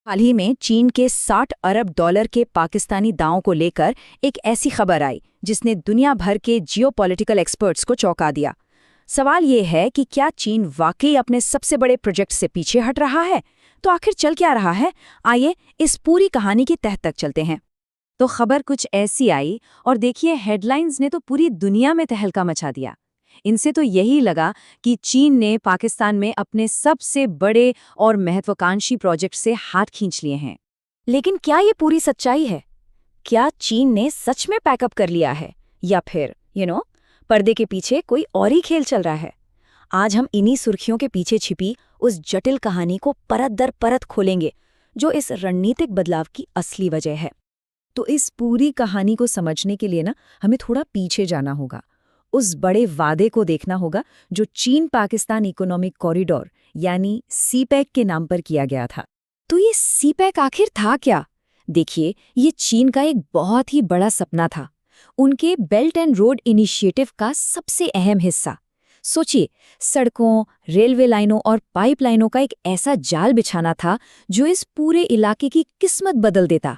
हाल ही में चीन के 60 अरब डॉलर के पाकिस्तानी दांव को लेकर एक ऐसी खबर आई जिसने दुनिया भर के जियोपॉलिटिकल एक्सपर्ट्स को चौंका दिया। सवाल ये है कि क्या चीन वाकई अपने सबसे बड़े प्रोजेक्ट से पीछे हट रहा है? तो आखिर चल क्या रहा है? आइए इस पूरी कहानी की तह तक चलते हैं। तो खबर कुछ ऐसी आई और देखिए, हेडलाइंस ने तो पूरी दुनिया में तहलका मचा दिया। इनसे तो यही लगा कि चीन ने पाकिस्तान में अपने सबसे बड़े और महत्वाकांक्षी प्रोजेक्ट से हाथ खींच लिए हैं। लेकिन क्या ये पूरी सच्चाई है? क्या चीन ने सच में पैकअप कर लिया है, या फिर पर्दे के पीछे कोई और ही खेल चल रहा है? आज हम इन्हीं सुर्खियों के पीछे छिपी उस जटिल कहानी को परत दर परत खोलेंगे, जो इस रणनीतिक बदलाव की असली वजह है। तो इस पूरी कहानी को समझने के लिए हमें थोड़ा पीछे जाना होगा। उस बड़े वादे को देखना होगा जो चीन पाकिस्तान इकोनॉमिक कॉरिडोर यानी सीपैक के नाम पर किया गया था। तो ये सीपैक आखिर था क्या? देखिए, ये चीन का एक बहुत ही बड़ा सपना था, उनके बेल्ट एंड रोड इनिशिएटिव का सबसे अहम हिस्सा। सोचिए, सड़कों, रेलवे लाइनों और पाइपलाइनों का एक ऐसा जाल बिछाना था जो इस पूरे इलाके की किस्मत बदल देता।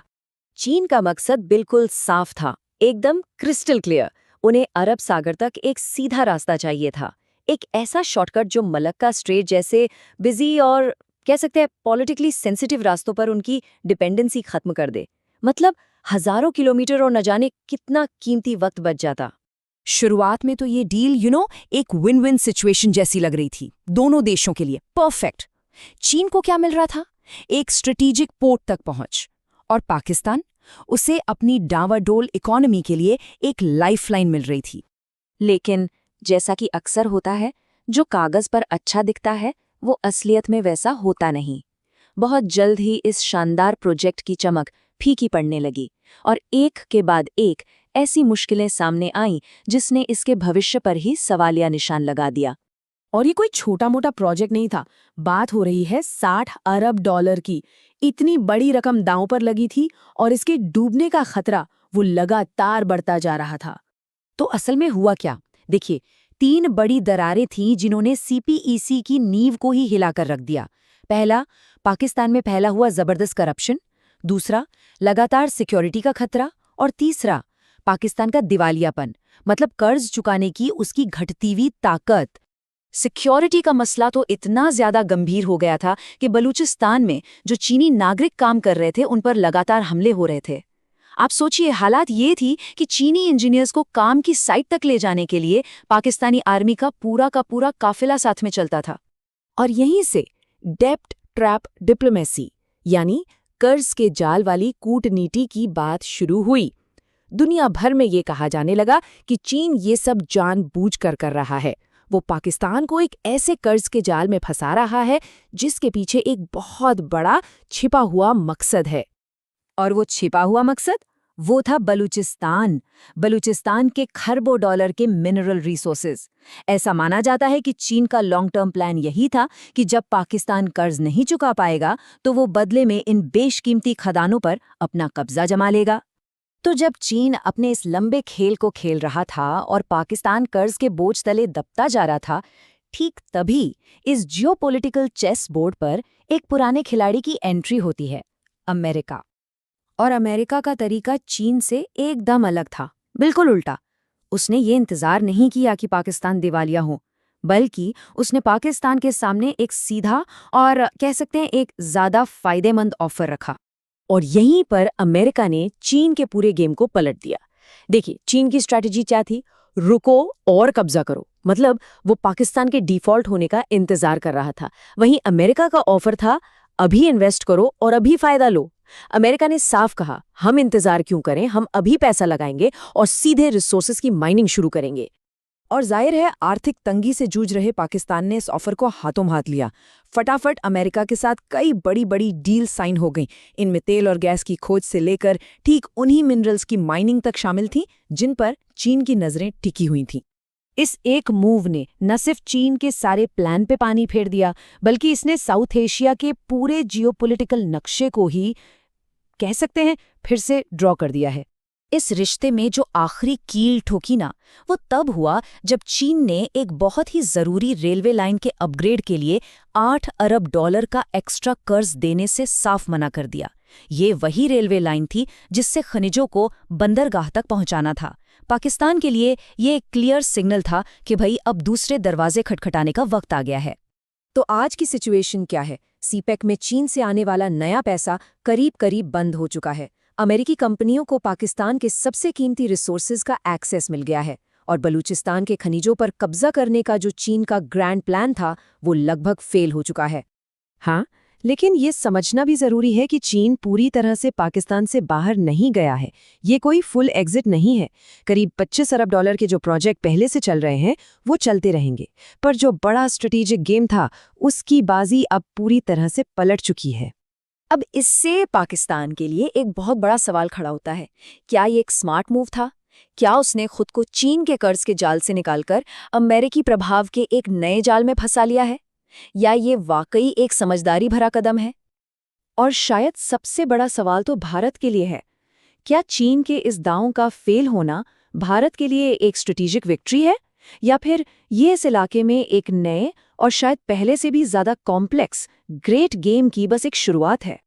चीन का मकसद बिल्कुल साफ था, एकदम क्रिस्टल क्लियर। उन्हें अरब सागर तक एक सीधा रास्ता चाहिए था, एक ऐसा शॉर्टकट जो मलक्का स्ट्रेट जैसे बिजी और कह सकते हैं पॉलिटिकली सेंसिटिव रास्तों पर उनकी डिपेंडेंसी खत्म कर दे। मतलब हजारों किलोमीटर और न जाने कितना कीमती वक्त बच जाता। शुरुआत में तो ये डील एक विन विन सिचुएशन जैसी लग रही थी, दोनों देशों के लिए परफेक्ट। चीन को क्या मिल रहा था? एक स्ट्रेटेजिक पोर्ट तक पहुंच, और पाकिस्तान उसे अपनी डावाडोल इकोनॉमी के लिए एक लाइफलाइन मिल रही थी। लेकिन जैसा कि अक्सर होता है, जो कागज पर अच्छा दिखता है वो असलियत में वैसा होता नहीं। बहुत जल्द ही इस शानदार प्रोजेक्ट की चमक फीकी पड़ने लगी और एक के बाद एक ऐसी मुश्किलें सामने आईं जिसने इसके भविष्य पर ही सवालिया निशान लगा दिया। और ये कोई छोटा मोटा प्रोजेक्ट नहीं था, बात हो रही है 60 अरब डॉलर की। इतनी बड़ी रकम दांव पर लगी थी और इसके डूबने का खतरा वो लगातार बढ़ता जा रहा था। तो असल में हुआ क्या? देखिए, 3 बड़ी दरारें थीं जिन्होंने सीपीईसी की नींव को ही हिलाकर रख दिया। पहला, पाकिस्तान में फैला हुआ जबरदस्त करप्शन। दूसरा, लगातार सिक्योरिटी का खतरा। और तीसरा, पाकिस्तान का दिवालियापन, मतलब कर्ज चुकाने की उसकी घटती हुई ताकत। सिक्योरिटी का मसला तो इतना ज्यादा गंभीर हो गया था कि बलूचिस्तान में जो चीनी नागरिक काम कर रहे थे उन पर लगातार हमले हो रहे थे। आप सोचिए, हालात ये थी कि चीनी इंजीनियर्स को काम की साइट तक ले जाने के लिए पाकिस्तानी आर्मी का पूरा काफिला साथ में चलता था। और यहीं से डेप्ट ट्रैप डिप्लोमेसी यानी कर्ज के जाल वाली कूटनीति की बात शुरू हुई। दुनिया भर में ये कहा जाने लगा कि चीन ये सब जानबूझकर कर रहा है। वो पाकिस्तान को एक ऐसे कर्ज के जाल में फंसा रहा है जिसके पीछे एक बहुत बड़ा छिपा हुआ मकसद है। और वो छिपा हुआ मकसद, वो था बलूचिस्तान। बलूचिस्तान के खरबों डॉलर के मिनरल रिसोर्सेज। ऐसा माना जाता है कि चीन का लॉन्ग टर्म प्लान यही था कि जब पाकिस्तान कर्ज नहीं चुका पाएगा तो वो बदले में इन बेशकीमती खदानों पर अपना कब्जा जमा लेगा। तो जब चीन अपने इस लंबे खेल को खेल रहा था और पाकिस्तान कर्ज के बोझ तले दबता जा रहा था, ठीक तभी इस जियोपॉलिटिकल चेस बोर्ड पर एक पुराने खिलाड़ी की एंट्री होती है, अमेरिका। और अमेरिका का तरीका चीन से एकदम अलग था, बिल्कुल उल्टा। उसने ये इंतजार नहीं किया कि पाकिस्तान दिवालिया हो, बल्कि उसने पाकिस्तान के सामने एक सीधा और कह सकते हैं एक ज्यादा फायदेमंद ऑफर रखा। और यहीं पर अमेरिका ने चीन के पूरे गेम को पलट दिया। देखिए, चीन की स्ट्रैटेजी क्या थी? रुको और कब्जा करो। मतलब वो पाकिस्तान के डिफॉल्ट होने का इंतजार कर रहा था। वहीं अमेरिका का ऑफर था, अभी इन्वेस्ट करो और अभी फायदा लो। अमेरिका ने साफ कहा, हम इंतजार क्यों करें, हम अभी पैसा लगाएंगे और सीधे रिसोर्सेज की माइनिंग शुरू करेंगे। और जाहिर है, आर्थिक तंगी से जूझ रहे पाकिस्तान ने इस ऑफर को हाथों हाथ लिया। फटाफट अमेरिका के साथ कई बड़ी बड़ी डील साइन हो गईं। इनमें तेल और गैस की खोज से लेकर ठीक उन्हीं मिनरल्स की माइनिंग तक शामिल थी जिन पर चीन की नजरें टिकी हुई थीं। इस एक मूव ने न सिर्फ चीन के सारे प्लान पे पानी फेर दिया, बल्कि इसने साउथ एशिया के पूरे जियोपॉलिटिकल नक्शे को ही कह सकते हैं फिर से ड्रॉ कर दिया है। इस रिश्ते में जो आखिरी कील ठोकी ना, वो तब हुआ जब चीन ने एक बहुत ही जरूरी रेलवे लाइन के अपग्रेड के लिए $8 अरब का एक्स्ट्रा कर्ज देने से साफ मना कर दिया। ये वही रेलवे लाइन थी जिससे खनिजों को बंदरगाह तक पहुंचाना था। पाकिस्तान के लिए ये एक क्लियर सिग्नल था कि भाई अब दूसरे दरवाजे खटखटाने का वक्त आ गया है। तो आज की सिचुएशन क्या है? सीपेक में चीन से आने वाला नया पैसा करीब करीब बंद हो चुका है। अमेरिकी कंपनियों को पाकिस्तान के सबसे कीमती रिसोर्सेज का एक्सेस मिल गया है और बलूचिस्तान के खनिजों पर कब्जा करने का जो चीन का ग्रैंड प्लान था वो लगभग फेल हो चुका है। हाँ, लेकिन ये समझना भी जरूरी है कि चीन पूरी तरह से पाकिस्तान से बाहर नहीं गया है। ये कोई फुल एग्जिट नहीं है। करीब $25 अरब के जो प्रोजेक्ट पहले से चल रहे हैं वो चलते रहेंगे, पर जो बड़ा स्ट्रेटेजिक गेम था उसकी बाजी अब पूरी तरह से पलट चुकी है। अब इससे पाकिस्तान के लिए एक बहुत बड़ा सवाल खड़ा होता है, क्या ये एक स्मार्ट मूव था? क्या उसने खुद को चीन के कर्ज के जाल से निकालकर अमेरिकी प्रभाव के एक नए जाल में फंसा लिया है, या ये वाकई एक समझदारी भरा कदम है? और शायद सबसे बड़ा सवाल तो भारत के लिए है। क्या चीन के इस दांव का फेल होना भारत के लिए एक स्ट्रेटेजिक विक्ट्री है, या फिर ये इस इलाके में एक नए और शायद पहले से भी ज्यादा कॉम्प्लेक्स ग्रेट गेम की बस एक शुरुआत है?